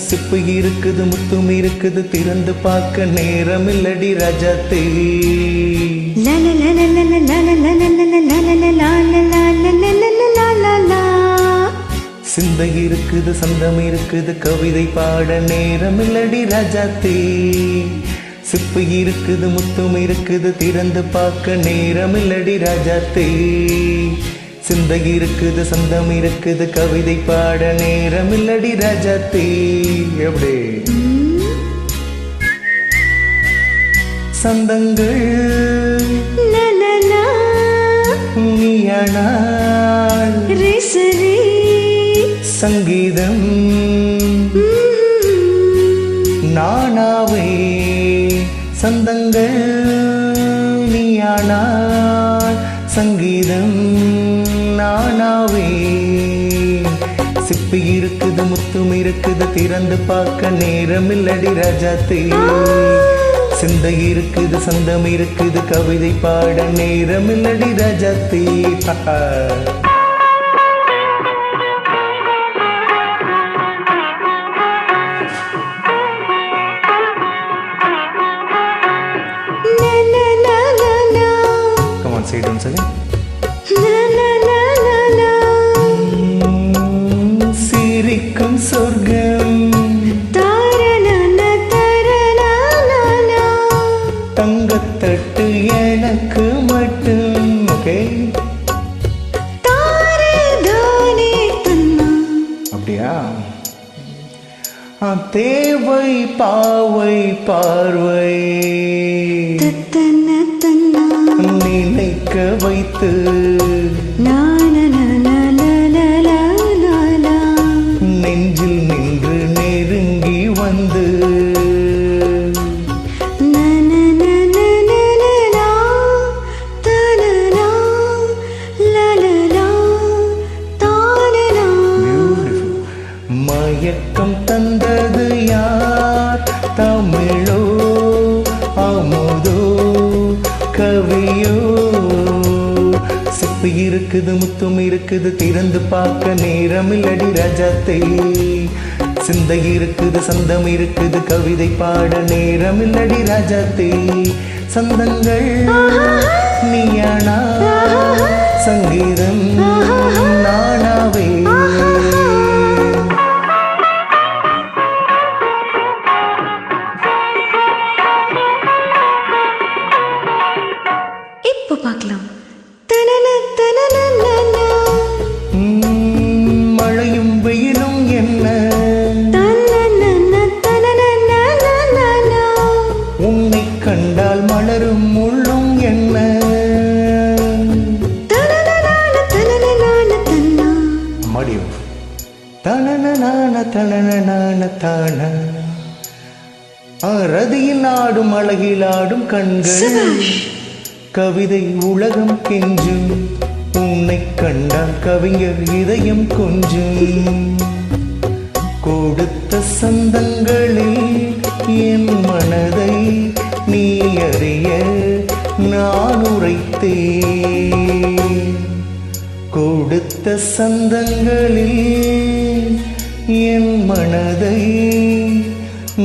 Chip இருக்குது முத்தும் இருக்குது திறந்து பார்க்க நேரம் இல்லடி ராஜாத்தே. சிந்தை இருக்குது சந்தம் இருக்குது கவிதை பாட நேரம் இல்லடி ராஜாத்தே. சிப்பு இருக்குது முத்தும் இருக்குது திறந்து பார்க்க நேரம் இல்லடி ராஜாத்தே. சிந்தை இருக்குது சந்தம் இருக்குது கவிதை பாட நேரம் இல்லடி ராஜாத்தே. எப்படி சந்தங்கள் நீயானால் சங்கீதம் நானாவே. சந்தங்கள் நீயானால் சங்கீதம் நானாவே. சிப்பி இருக்குது முத்தும் இருக்குது திறந்து பார்க்க நேரம் இல்லடி ராஜாத்தே. சிந்தை இருக்குது சந்தம் இருக்குது கவிதை பாட நேரம் இல்லடி ராஜாத்தே. Say it once again. சிரிக்கும் சொர்க்கம் தங்கத்தட்டு எனக்கு மட்டும். ஓகே அப்படியா? தேவை பாவை பார்வை நினைக்க வைத்து நெஞ்சில் நின்று நெருங்கி வந்து மயக்கம் தந்தது யார்? தமிழோ அமுதோ கவியோ? சிப்பு இருக்குது முத்தும் இருக்குது திறந்து பார்க்க நேரம் இல்லடி ராஜாத்தே. சிந்தை இருக்குது சந்தம் இருக்குது கவிதை பாட நேரம் இல்லடி ராஜாத்தே. சந்தங்கள் நீயானா சங்கீதம் நானாவே. பார்க்கலாம். மழையும் வெயிலும் என்ன உன்னை கண்டால் மலரும் முள்ளும் என்ன மடியும் தனன தனன தான ரதியில் ஆடும் அழகில் ஆடும் கண்கள் கவிதை உலகம் கெஞ்சும் உன்னை கண்டால் கவிஞர் இதயம் கொஞ்சும். கொடுத்த சந்தங்களில் என் மனதை நீ அறிய நான் உரைத்தேன். கொடுத்த சந்தங்களில் என் மனதை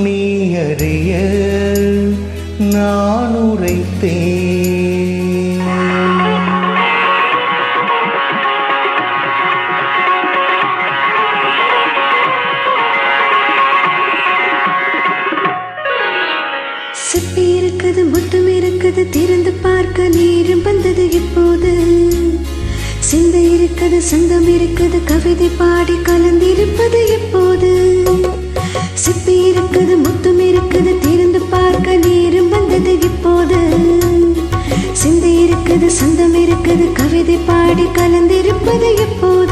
நீ அறிய நான் உரைத்தேன். சிப்பி இருக்குது முத்தம் இருக்குது திறந்து பார்க்க நேரம் வந்தது இப்போது. சிந்தை இருக்குது சந்தம் இருக்குது கவிதை பாடி கலந்திருப்பது எப்போது. சிப்பி இருக்குது முத்தம் இருக்குது திறந்து பார்க்க நேரம் வந்தது இப்போது. சிந்தை இருக்குது சந்தம் இருக்குது கவிதை பாடி கலந்திருப்பது எப்போது.